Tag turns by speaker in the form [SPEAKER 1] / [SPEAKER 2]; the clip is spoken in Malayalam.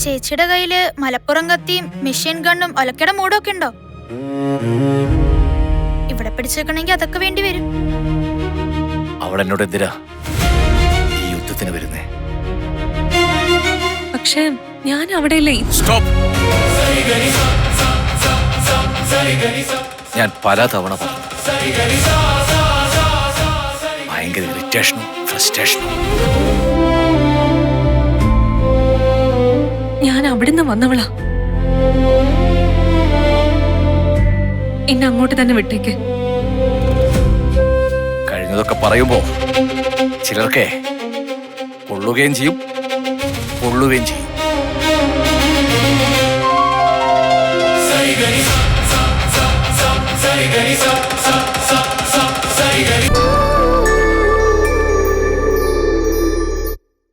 [SPEAKER 1] ചേച്ചിയുടെ കയ്യില് മലപ്പുറം കത്തിയും മെഷീൻ ഗണ്ണും ഒലക്കയുടെ മൂടും ഒക്കെ ഉണ്ടോ? ഇവിടെ പിടിച്ചേക്കണമെങ്കിൽ അതൊക്കെ വേണ്ടി വരും.
[SPEAKER 2] അവൾ എന്നോട് എന്തിനാ ഈ യുദ്ധത്തിന് വരുന്നേ?
[SPEAKER 3] പക്ഷേ ഞാൻ അവിടെയല്ലേ.
[SPEAKER 2] ഞാൻ പല തവണ പറഞ്ഞു, ഭയങ്കര ഇറിറ്റേഷനും ഫ്രസ്ട്രേഷനും.
[SPEAKER 3] ഞാൻ അവിടുന്ന് വന്നവളാ. എന്നെ അങ്ങോട്ട് തന്നെ വിട്ടേക്ക്.
[SPEAKER 2] കഴിഞ്ഞതൊക്കെ പറയുമ്പോ ചിലർക്കെ കൊള്ളുകയും ചെയ്യും കൊള്ളുകയും ചെയ്യും.